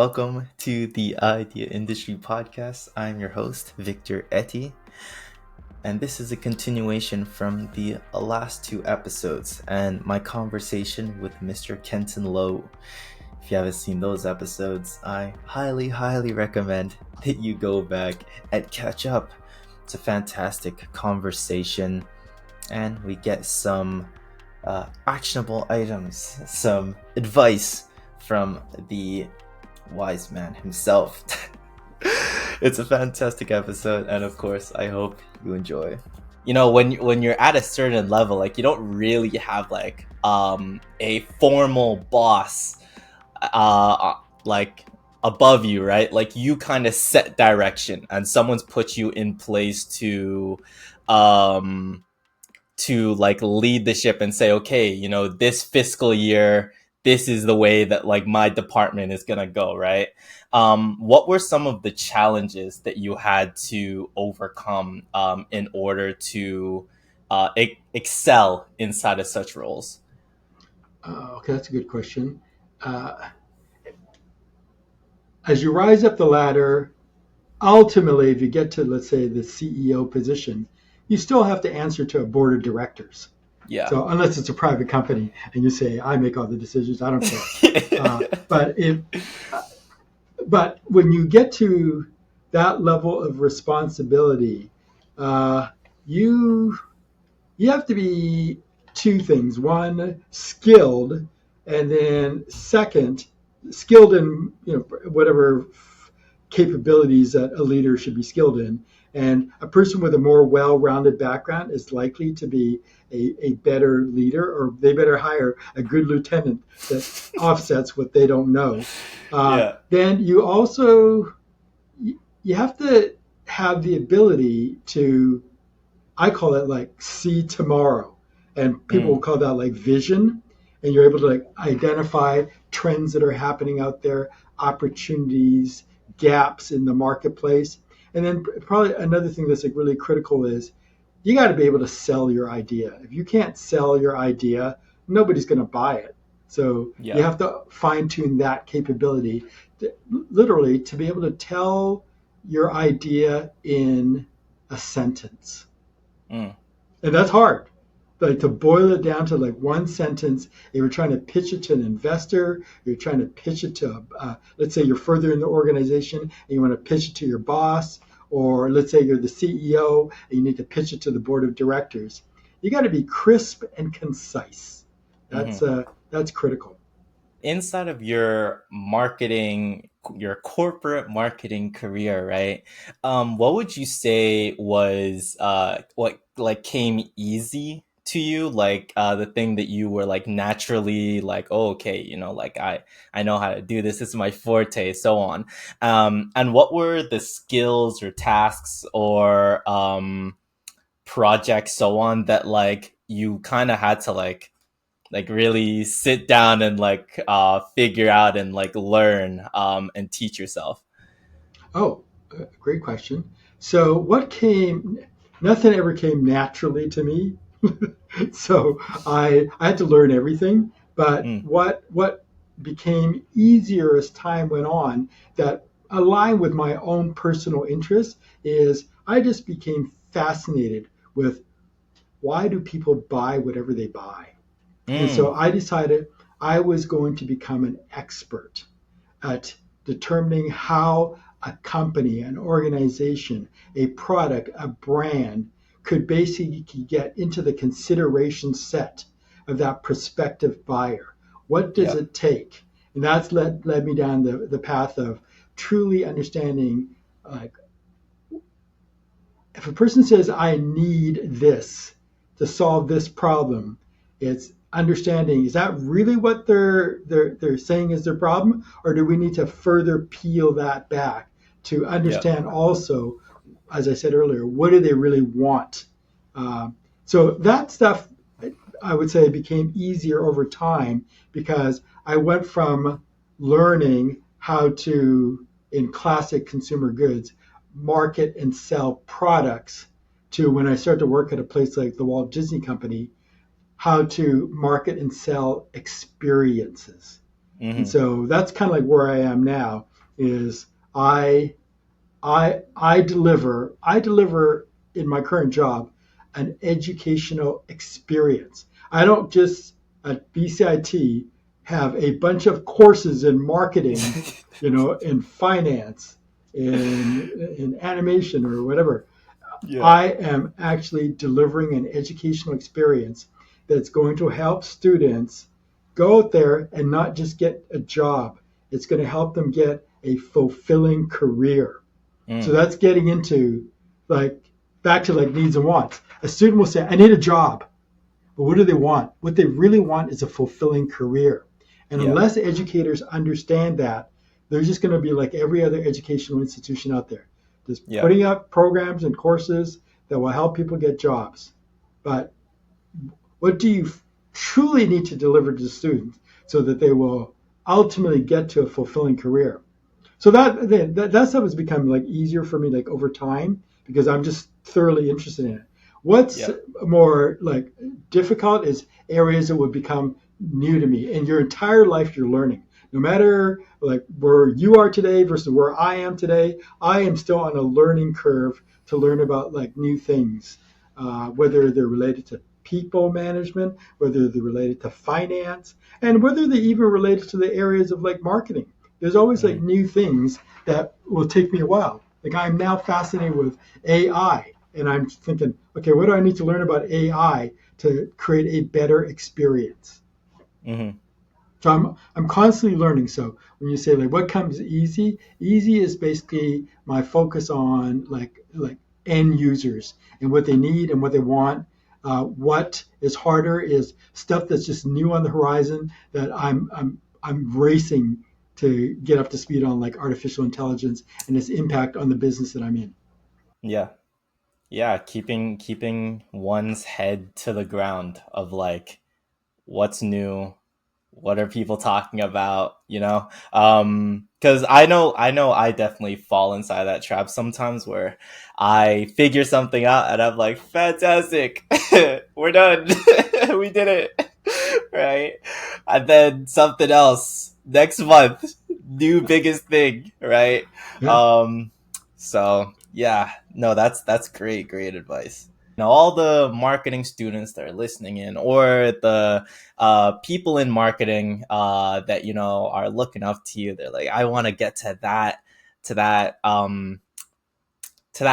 Welcome to the Idea Industry Podcast. I'm your host, Mr.Yyetti, and this is a continuation from the last two episodes and my conversation with Mr. Kenton Lowe. If you haven't seen those episodes, I highly recommend that you go back and catch up. It's a fantastic conversation, and we get some actionable items, some advice from the wise man himself. It's a fantastic episode, and of course I hope you enjoy. You know, when you're at a certain level, like, you don't really have like a formal boss like above you, right? Like, you kind of set direction and someone's put you in place to like lead the ship and say, okay, you know, this fiscal year, this is the way that like my department is gonna go, right? What were some of the challenges that you had to overcome in order to excel inside of such roles? Okay, that's a good question. Uh, as you rise up the ladder, ultimately, if you get to, let's say, the CEO position, you still have to answer to a board of directors. Yeah. So unless it's a private company and you say, I make all the decisions, I don't care. Uh, but if, but when you get to that level of responsibility, uh, you you have to be two things. One, skilled, and then second, skilled in whatever capabilities that a leader should be skilled in. And a person with a more well-rounded background is likely to be a better leader, or they better hire a good lieutenant that offsets what they don't know. Yeah. Then you also you have to have the ability to, I call it like, see tomorrow, and people will call that like vision. And you're able to like identify trends that are happening out there, opportunities, gaps in the marketplace. And then probably another thing that's like really critical is you got to be able to sell your idea. If you can't sell your idea, nobody's going to buy it. So you Yeah. have to fine tune that capability, literally, to be able to tell your idea in a sentence. Mm. And that's hard. Like, to boil it down to like one sentence, if you're trying to pitch it to an investor, you're trying to pitch it to, let's say you're further in the organization and you want to pitch it to your boss, or let's say you're the CEO and you need to pitch it to the board of directors. You got to be crisp and concise. Mm-hmm. That's critical. Inside of your marketing, your corporate marketing career, right? What would you say was what like came easy to you? Like the thing that you were like naturally like, oh, okay, you know, like I know how to do this. This is my forte, so on. And what were the skills or tasks or projects, so on, that like you kind of had to like really sit down and like figure out and like learn and teach yourself? Oh, great question. So nothing ever came naturally to me. So I had to learn everything. But Mm, what became easier as time went on, that aligned with my own personal interests, is I just became fascinated with, why do people buy whatever they buy? And so mm, I decided I was going to become an expert at determining how a company, an organization, a product, a brand could basically get into the consideration set of that prospective buyer. What does yeah, it take? And that's led me down the path of truly understanding, like, if a person says, I need this to solve this problem, it's understanding, is that really what they're saying is their problem, or do we need to further peel that back to yeah, understand also, as I said earlier, what do they really want? So that stuff, I would say, became easier over time, because I went from learning how to, in classic consumer goods, market and sell products, to, when I started to work at a place like the Walt Disney Company, how to market and sell experiences. And mm-hmm, so that's kind of like where I am now. is I deliver in my current job an educational experience. I don't just at BCIT have a bunch of courses in marketing, in finance, in animation or whatever. Yeah. I am actually delivering an educational experience that's going to help students go out there and not just get a job. It's going to help them get a fulfilling career. So Mm. that's getting into like back to like needs and wants. A student will say, I need a job. But what do they want? What they really want is a fulfilling career. And Yeah. unless educators understand that, they're just going to be like every other educational institution out there, just Yeah. putting up programs and courses that will help people get jobs. But what do you truly need to deliver to the students so that they will ultimately get to a fulfilling career? So that stuff has become like easier for me like over time because I'm just thoroughly interested in it. What's Yeah. more like difficult is areas that would become new to me. And your entire life you're learning. No matter like where you are today versus where I am today, I am still on a learning curve to learn about like new things, whether they're related to people management, whether they're related to finance, and whether they're even related to the areas of like marketing. There's always like Mm. new things that will take me a while. Like I'm now fascinated with AI, and I'm thinking, okay, what do I need to learn about AI to create a better experience? Mm-hmm. So I'm constantly learning. So when you say like what comes easy, easy is basically my focus on like end users and what they need and what they want. What is harder is stuff that's just new on the horizon that I'm racing to get up to speed on, like artificial intelligence and its impact on the business that I'm in. Yeah. Yeah. Keeping one's head to the ground of like what's new, what are people talking about, because I know I definitely fall inside that trap sometimes where I figure something out and I'm like, fantastic, we're done. We did it. Right. And then something else next month, new biggest thing, right? Yeah. So yeah, no, that's great advice. All the marketing students that are listening in, or the people in marketing that are looking up to you, they're like, I want to get to that to that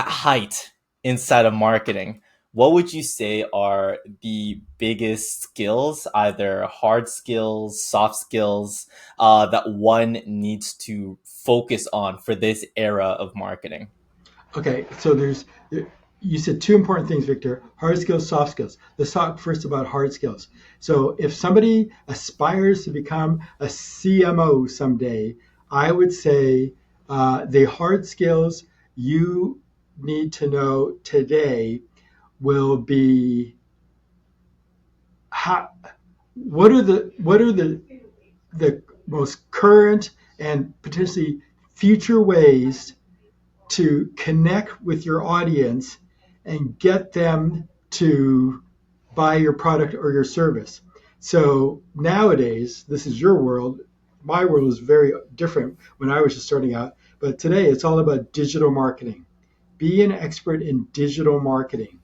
height inside of marketing. What would you say are the biggest skills, either hard skills, soft skills, that one needs to focus on for this era of marketing? Okay, so you said two important things, Victor: hard skills, soft skills. Let's talk first about hard skills. So if somebody aspires to become a CMO someday, I would say the hard skills you need to know today will be how, what are the most current and potentially future ways to connect with your audience and get them to buy your product or your service. So nowadays, this is your world. My world was very different when I was just starting out. But today, it's all about digital marketing. Be an expert in digital marketing.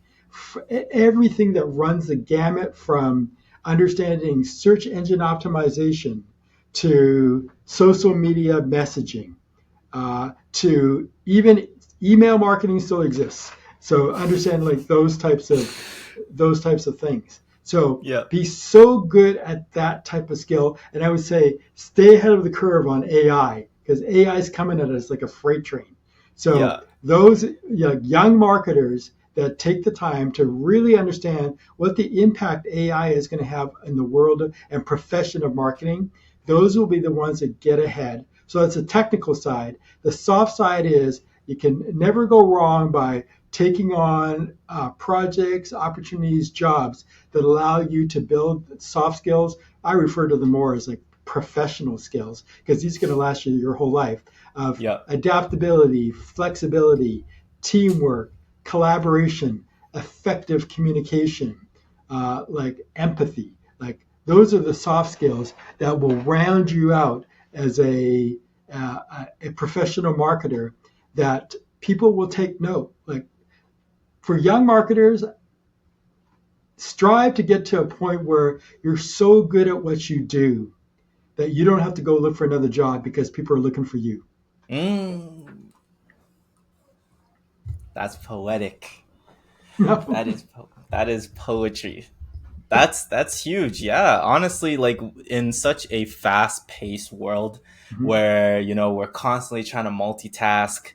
Everything that runs the gamut from understanding search engine optimization to social media messaging to even email marketing still exists. So understand like those types of things. So Yeah. be so good at that type of skill, and I would say stay ahead of the curve on AI because AI is coming at us like a freight train. So Yeah. those young marketers that take the time to really understand what the impact AI is going to have in the world and profession of marketing, those will be the ones that get ahead. So that's the technical side. The soft side is you can never go wrong by taking on projects, opportunities, jobs that allow you to build soft skills. I refer to them more as like professional skills because these are going to last you your whole life of Yeah. adaptability, flexibility, teamwork, collaboration, effective communication, like empathy. Like those are the soft skills that will round you out as a professional marketer that people will take note. Like for young marketers, strive to get to a point where you're so good at what you do that you don't have to go look for another job because people are looking for you. Mm, that's poetic. No. That is poetry. That's huge. Yeah, honestly, like in such a fast-paced world Mhm. where we're constantly trying to multitask,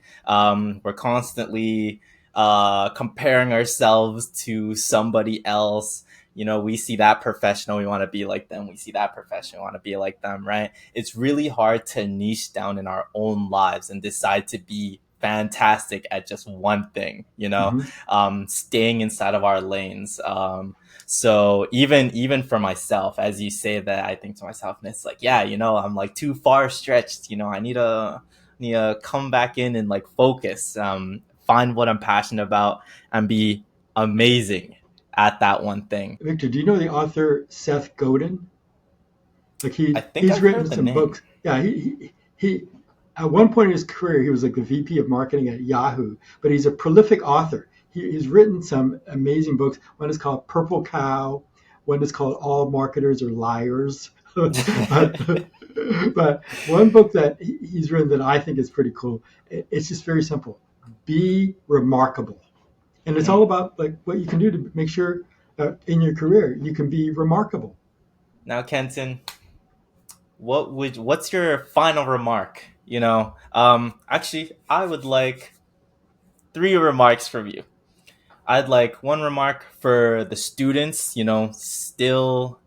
we're constantly comparing ourselves to somebody else. We see that professional, we want to be like them. We see that professional, we want to be like them, right? It's really hard to niche down in our own lives and decide to be fantastic at just one thing. Mhm. Staying inside of our lanes. So even for myself, as you say that, I think to myself, and it's like, yeah, I'm like too far stretched. I need to come back in and like focus, find what I'm passionate about, and be amazing at that one thing. Victor, do you know the author Seth Godin? Like I he think he's I've written heard the some name. books. Yeah, he at one point in his career he was like the VP of marketing at Yahoo, but he's a prolific author. He's written some amazing books. One is called Purple Cow. One is called All Marketers Are Liars. but, but one book that he's written that I think is pretty cool. It's just very simple. Be remarkable, and it's all Mm. about like what you can do to make sure in your career you can be remarkable. Now, Kenton, what's your final remark? Actually, I would like three remarks from you. I'd like one remark for the students, still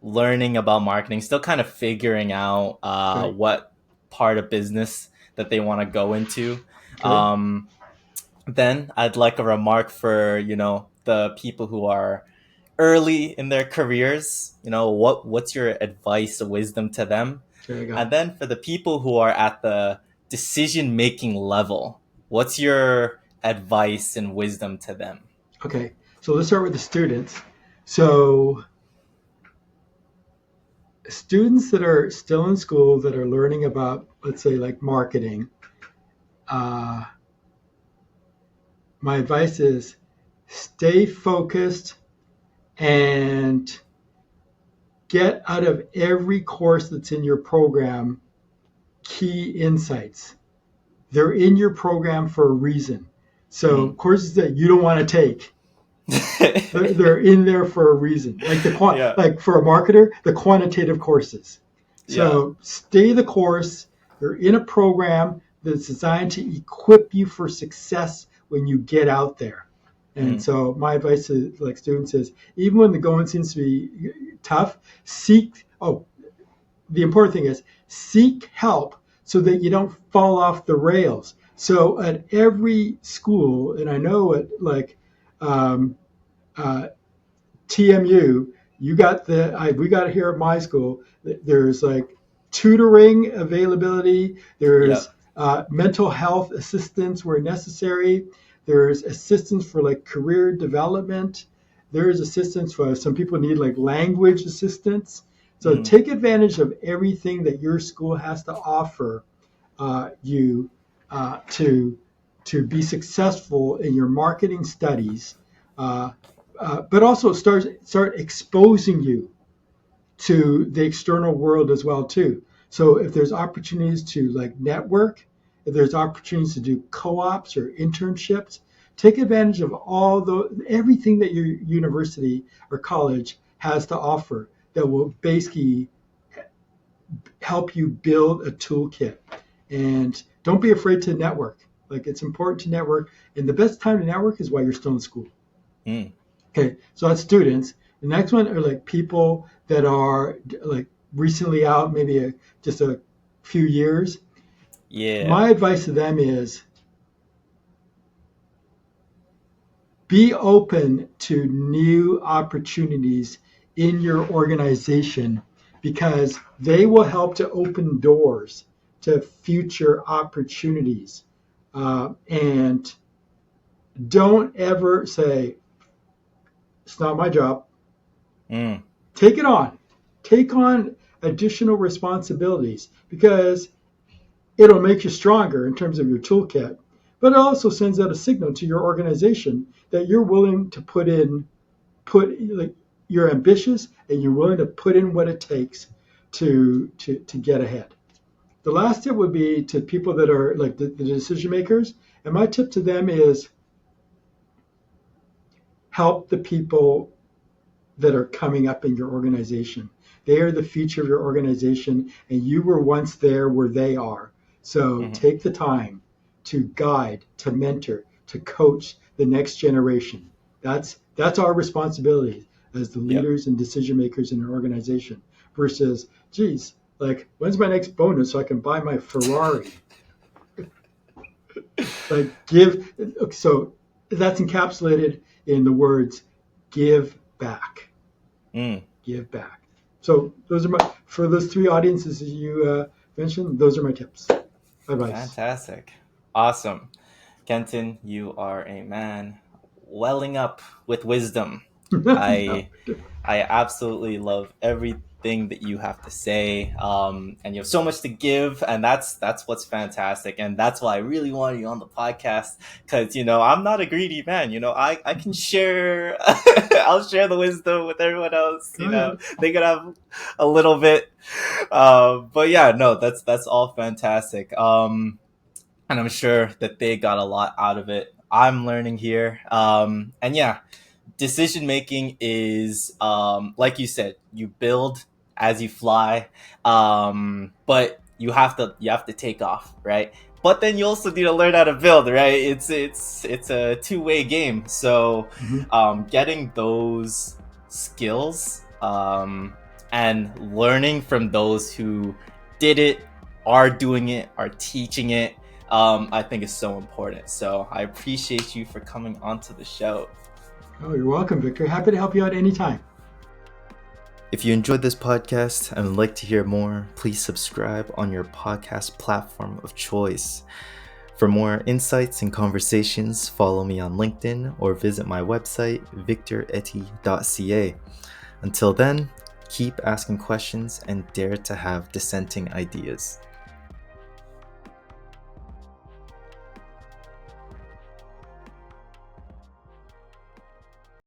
learning about marketing, still kind of figuring out Okay. what part of business that they want to go into. Okay. Um, then I'd like a remark for, the people who are early in their careers. What's your advice or wisdom to them? Okay. I got. And then for the people who are at the decision making level, what's your advice and wisdom to them? Okay. So let's start with the students. So students that are still in school that are learning about, let's say, like marketing. Uh, my advice is stay focused and get out of every course that's in your program key insights. They're in your program for a reason. So Mm. courses that you don't want to take, they're in there for a reason. Like Yeah. like for a marketer, the quantitative courses. Yeah. So stay the course. You're in a program that's designed to equip you for success when you get out there. And Mm. so my advice to like students is even when the going seems to be tough, seek the important thing is seek help so that you don't fall off the rails. So at every school, and I know at like um, uh, TMU, we got it here at my school. There's like tutoring availability. There's Yep. mental health assistance where necessary. There's assistance for like career development. There's assistance for some people need like language assistance. So Mm. take advantage of everything that your school has to offer you to be successful in your marketing studies, uh, but also start exposing you to the external world as well too. So if there's opportunities to like network, if there's opportunities to do co-ops or internships, take advantage of all the everything that your university or college has to offer that will basically help you build a toolkit. And don't be afraid to network. Like it's important to network, and the best time to network is while you're still in school. Mm. Okay, so that's students. The next one are like people that are like recently out, maybe just a few years. Yeah. My advice to them is be open to new opportunities in your organization because they will help to open doors to future opportunities. And don't ever say, it's not my job. Mm. Take it on. Take on additional responsibilities because it'll make you stronger in terms of your toolkit, but it also sends out a signal to your organization that you're willing to like you're ambitious and you're willing to put in what it takes to get ahead. The last tip would be to people that are like the decision makers, and my tip to them is help the people that are coming up in your organization. They are the future of your organization, and you were once there where they are. So take the time to guide, to mentor, to coach the next generation. That's our responsibility as the leaders and decision makers in an organization. Versus, geez, like when's my next bonus so I can buy my Ferrari? So that's encapsulated in the words give back. Give back. So those are for those three audiences you mentioned, those are my tips. Advice. Fantastic. Awesome. Kenton, you are a man welling up with wisdom. I absolutely love everything that you have to say, and you have so much to give, and that's what's fantastic, and that's why I really wanted you on the podcast, because I'm not a greedy man. I can share. I'll share the wisdom with everyone else. They could have a little bit, but yeah, no, that's all fantastic. And I'm sure that they got a lot out of it. I'm learning here, and yeah. Decision making is like you said, you build as you fly, but you have to take off, right? But then you also need to learn how to build, right? It's a two-way game. So getting those skills and learning from those who did it, are doing it, are teaching it, I think is so important. So I appreciate you for coming onto the show. Oh, you're welcome, Victor. Happy to help you out anytime. If you enjoyed this podcast and would like to hear more, please subscribe on your podcast platform of choice. For more insights and conversations, follow me on LinkedIn or visit my website, victoryyetti.ca. Until then, keep asking questions and dare to have dissenting ideas.